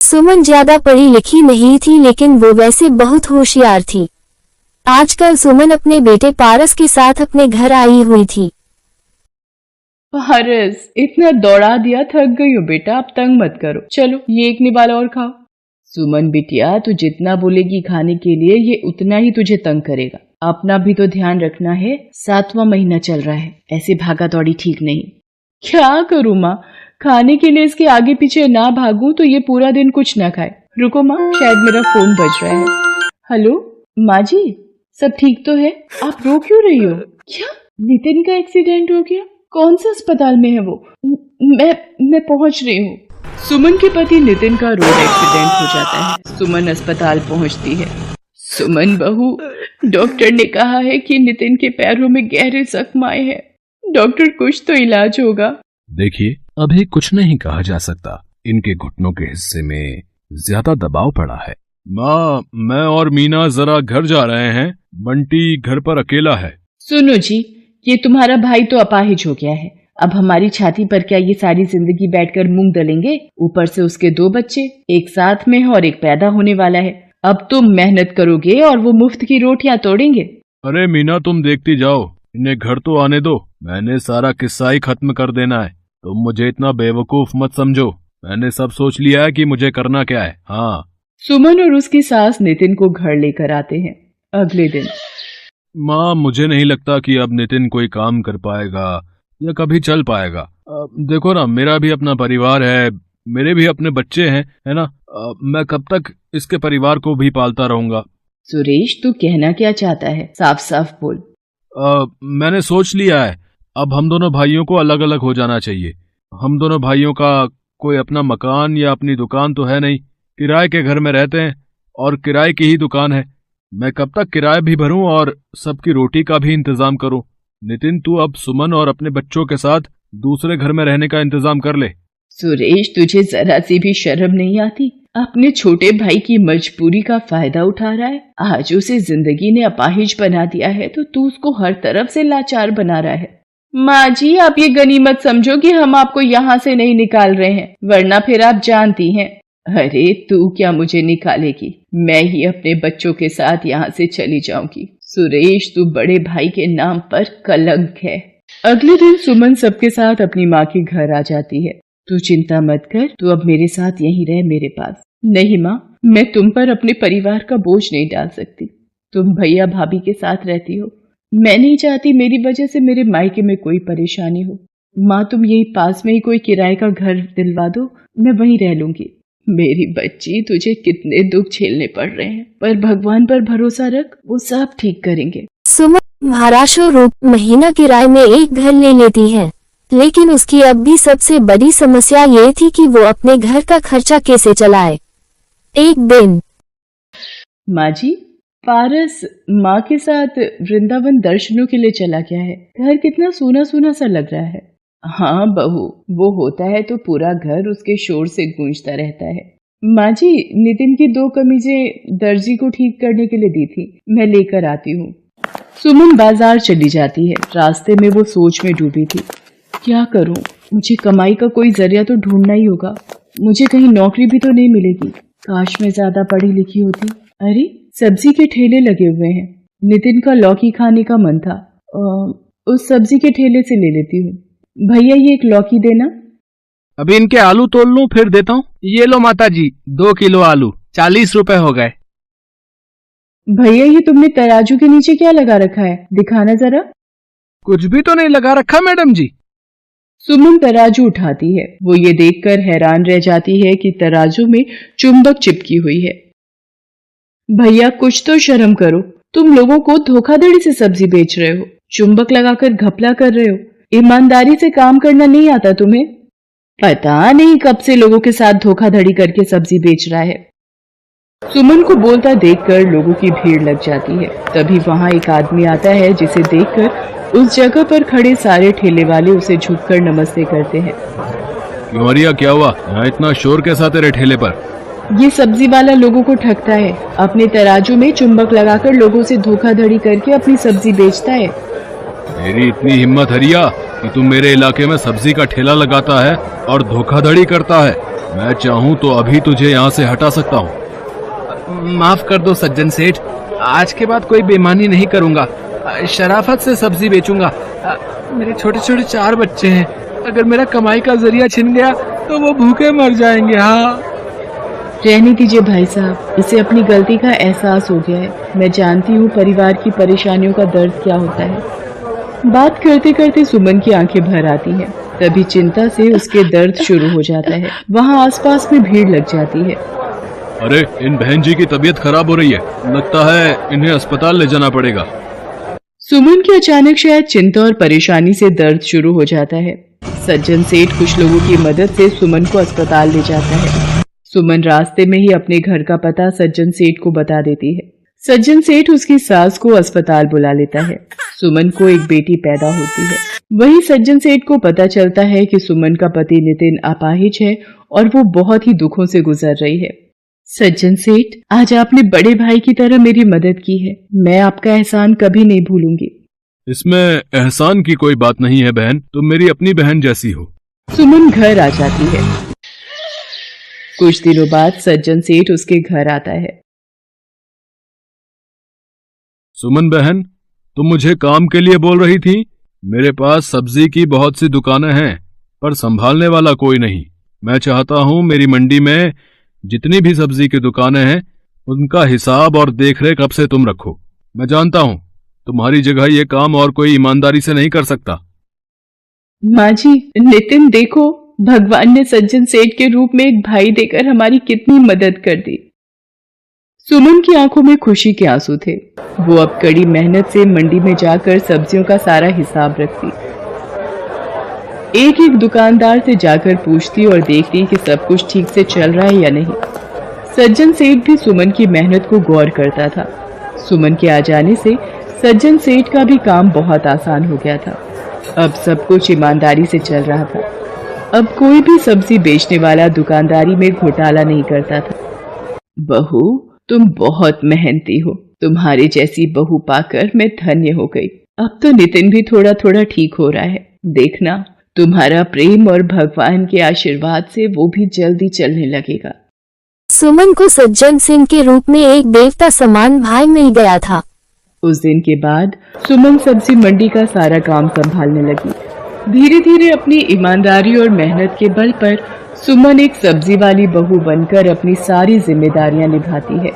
सुमन ज्यादा पढ़ी लिखी नहीं थी, लेकिन वो वैसे बहुत होशियार थी। आजकल सुमन अपने बेटे पारस के साथ अपने घर आई हुई थी। पारस, इतना दौड़ा दिया, थक गई हो बेटा, अब तंग मत करो। चलो ये एक निवाला और खाओ। सुमन बिटिया, तू जितना बोलेगी खाने के लिए ये उतना ही तुझे तंग करेगा। अपना भी तो ध्यान रखना है, 7वां महीना चल रहा है, ऐसे भागा दौड़ी ठीक नहीं। क्या करूँ माँ, खाने के लिए इसके आगे पीछे ना भागूं तो ये पूरा दिन कुछ ना खाए। रुको माँ, शायद मेरा फोन बज रहा है। हेलो माँ जी, सब ठीक तो है? आप रो क्यों रही हो? क्या नितिन का एक्सीडेंट हो गया? कौन से अस्पताल में है वो? मैं पहुंच रही हूँ। सुमन के पति नितिन का रोड एक्सीडेंट हो जाता है। सुमन अस्पताल पहुंचती है। सुमन बहू, डॉक्टर ने कहा है कि नितिन के पैरों में गहरे जख्म आए हैं। डॉक्टर, कुछ तो इलाज होगा। देखिए, अभी कुछ नहीं कहा जा सकता। इनके घुटनों के हिस्से में ज्यादा दबाव पड़ा है। माँ, मैं और मीना जरा घर जा रहे हैं। बंटी घर पर अकेला है। सुनो जी, ये तुम्हारा भाई तो अपाहिज हो गया है। अब हमारी छाती पर क्या ये सारी जिंदगी बैठकर मूंग दलेंगे? ऊपर से उसके 2 बच्चे, एक साथ में है और एक पैदा होने वाला है। अब तुम मेहनत करोगे और वो मुफ्त की रोटियां तोड़ेंगे। अरे मीना, तुम देखती जाओ, इन्हें घर तो आने दो। मैंने सारा किस्सा ही खत्म कर देना है। तुम मुझे इतना बेवकूफ मत समझो। मैंने सब सोच लिया है कि मुझे करना क्या है। हाँ। सुमन और उसकी सास नितिन को घर लेकर आते हैं। अगले दिन। माँ, मुझे नहीं लगता कि अब नितिन कोई काम कर पाएगा या कभी चल पाएगा। देखो ना, मेरा भी अपना परिवार है, मेरे भी अपने बच्चे हैं, है ना। मैं कब तक इसके परिवार को भी पालता रहूंगा? सुरेश, तू कहना क्या चाहता है? साफ साफ बोल। मैंने सोच लिया है, अब हम दोनों भाइयों को अलग अलग हो जाना चाहिए। हम दोनों भाइयों का कोई अपना मकान या अपनी दुकान तो है नहीं, किराए के घर में रहते हैं और किराए की ही दुकान है। मैं कब तक किराया भी भरूं और सबकी रोटी का भी इंतजाम करूं? नितिन, तू अब सुमन और अपने बच्चों के साथ दूसरे घर में रहने का इंतजाम कर ले। सुरेश, तुझे जरा सी भी शर्म नहीं आती? अपने छोटे भाई की मजबूरी का फायदा उठा रहा है। आज उसे जिंदगी ने अपाहिज बना दिया है तो तू उसको हर तरफ से लाचार बना रहा है। माँ जी, आप ये गनीमत समझो कि हम आपको यहाँ से नहीं निकाल रहे हैं, वरना फिर आप जानती हैं। अरे तू क्या मुझे निकालेगी? मैं ही अपने बच्चों के साथ यहाँ से चली जाऊंगी। सुरेश, तू बड़े भाई के नाम पर कलंक है। अगले दिन सुमन सबके साथ अपनी माँ के घर आ जाती है। तू चिंता मत कर, तू अब मेरे साथ यहीं रह मेरे पास। नहीं माँ, मैं तुम पर अपने परिवार का बोझ नहीं डाल सकती। तुम भैया भाभी के साथ रहती हो, मैं नहीं चाहती मेरी वजह से मेरे मायके में कोई परेशानी हो। माँ, तुम यही पास में ही कोई किराए का घर दिलवा दो, मैं वहीं रह लूंगी। मेरी बच्ची, तुझे कितने दुख झेलने पड़ रहे हैं, पर भगवान पर भरोसा रख, वो सब ठीक करेंगे। सुमन ₹1200 महीना किराए में एक घर ले लेती है, लेकिन उसकी अब भी सबसे बड़ी समस्या ये थी कि वो अपने घर का खर्चा कैसे चलाए। एक दिन माँ जी, पारस माँ के साथ वृंदावन दर्शनों के लिए चला गया है। घर कितना सूना सूना सा लग रहा है। हाँ बहू, वो होता है तो पूरा घर उसके शोर से गूंजता रहता है। माँ जी, नितिन की 2 कमीजें दर्जी को ठीक करने के लिए दी थी, मैं लेकर आती हूँ। सुमन बाजार चली जाती है। रास्ते में वो सोच में डूबी थी। क्या करूँ? मुझे कमाई का कोई जरिया तो ढूंढना ही होगा। मुझे कहीं नौकरी भी तो नहीं मिलेगी। काश मैं ज्यादा पढ़ी लिखी होती। अरे, सब्जी के ठेले लगे हुए हैं। नितिन का लौकी खाने का मन था, उस सब्जी के ठेले से ले लेती हूँ। भैया, ये एक लौकी देना। अभी इनके आलू तोल लूं फिर देता हूँ। ये लो माता जी, 2 किलो आलू, 40 रुपए हो गए। भैया, ये तुमने तराजू के नीचे क्या लगा रखा है? दिखाना जरा। कुछ भी तो नहीं लगा रखा मैडम जी। सुमन तराजू उठाती है। वो ये देखकर हैरान रह जाती है कि तराजू में चुंबक चिपकी हुई है। भैया, कुछ तो शर्म करो। तुम लोगों को धोखाधड़ी से सब्जी बेच रहे हो, चुंबक लगाकर घपला कर रहे हो। ईमानदारी से काम करना नहीं आता तुम्हें? पता नहीं कब से लोगों के साथ धोखाधड़ी करके सब्जी बेच रहा है। सुमन को बोलता देखकर लोगों की भीड़ लग जाती है। तभी वहां एक आदमी आता है, जिसे देखकर उस जगह पर खड़े सारे ठेले वाले उसे झुककर नमस्ते करते हैं। क्यों रिया, क्या हुआ? यहाँ इतना शोर कैसा तेरे ठेले पर? ये सब्जी वाला लोगों को ठगता है। अपने तराजू में चुंबक लगाकर लोगों से धोखाधड़ी करके अपनी सब्जी बेचता है। तेरी इतनी हिम्मत हरिया कि तू मेरे इलाके में सब्जी का ठेला लगाता है और धोखाधड़ी करता है। मैं चाहूँ तो अभी तुझे यहाँ से हटा सकता हूँ। माफ कर दो सज्जन सेठ, आज के बाद कोई बेईमानी नहीं करूंगा। शराफत से सब्जी बेचूंगा। मेरे छोटे छोटे 4 बच्चे हैं, अगर मेरा कमाई का जरिया छिन गया तो वो भूखे मर जाएंगे। हाँ, रहने दीजिए भाई साहब, इसे अपनी गलती का एहसास हो गया है। मैं जानती हूँ परिवार की परेशानियों का दर्द क्या होता है। बात करते करते सुमन की आंखें भर आती हैं। तभी चिंता से उसके दर्द शुरू हो जाता है। वहाँ आसपास में भीड़ लग जाती है। अरे, इन बहन जी की तबीयत खराब हो रही है, लगता है इन्हें अस्पताल ले जाना पड़ेगा। सुमन की अचानक शायद चिंता और परेशानी से दर्द शुरू हो जाता है। सज्जन सेठ कुछ लोगों की मदद से सुमन को अस्पताल ले जाता है। सुमन रास्ते में ही अपने घर का पता सज्जन सेठ को बता देती है। सज्जन सेठ उसकी सास को अस्पताल बुला लेता है। सुमन को एक बेटी पैदा होती है। वहीं सज्जन सेठ को पता चलता है कि सुमन का पति नितिन अपाहिज है और वो बहुत ही दुखों से गुजर रही है। सज्जन सेठ, आज आपने बड़े भाई की तरह मेरी मदद की है। मैं आपका एहसान कभी नहीं भूलूंगी। इसमें एहसान की कोई बात नहीं है बहन, तुम मेरी अपनी बहन जैसी हो। सुमन घर आ जाती है। कुछ दिनों बाद सज्जन सेठ उसके घर आता है। सुमन बहन, तुम मुझे काम के लिए बोल रही थी? मेरे पास सब्जी की बहुत सी दुकानें हैं, पर संभालने वाला कोई नहीं। मैं चाहता हूँ मेरी मंडी में जितनी भी सब्जी की दुकानें हैं उनका हिसाब और देखरेख अब से तुम रखो। मैं जानता हूँ तुम्हारी जगह ये काम और कोई ईमानदारी से नहीं कर सकता। माँ जी, नितिन देखो, भगवान ने सज्जन सेठ के रूप में एक भाई देकर हमारी कितनी मदद कर दी। सुमन की आंखों में खुशी के आंसू थे। वो अब कड़ी मेहनत से मंडी में जाकर सब्जियों का सारा हिसाब रखती। एक एक दुकानदार से जाकर पूछती और देखती कि सब कुछ ठीक से चल रहा है या नहीं। सज्जन सेठ भी सुमन की मेहनत को गौर करता था। सुमन के आ जाने से सज्जन सेठ का भी काम बहुत आसान हो गया था। अब सब कुछ ईमानदारी से चल रहा था। अब कोई भी सब्जी बेचने वाला दुकानदारी में घोटाला नहीं करता था। बहू, तुम बहुत मेहनती हो। तुम्हारे जैसी बहू पाकर मैं धन्य हो गई। अब तो नितिन भी थोड़ा थोड़ा ठीक हो रहा है। देखना, तुम्हारा प्रेम और भगवान के आशीर्वाद से वो भी जल्दी चलने लगेगा। सुमन को सज्जन सिंह के रूप में एक देवता समान भाई मिल गया था। उस दिन के बाद सुमन सब्जी मंडी का सारा काम संभालने लगी। धीरे धीरे अपनी ईमानदारी और मेहनत के बल पर सुमन एक सब्जी वाली बहू बनकर अपनी सारी जिम्मेदारियां निभाती है।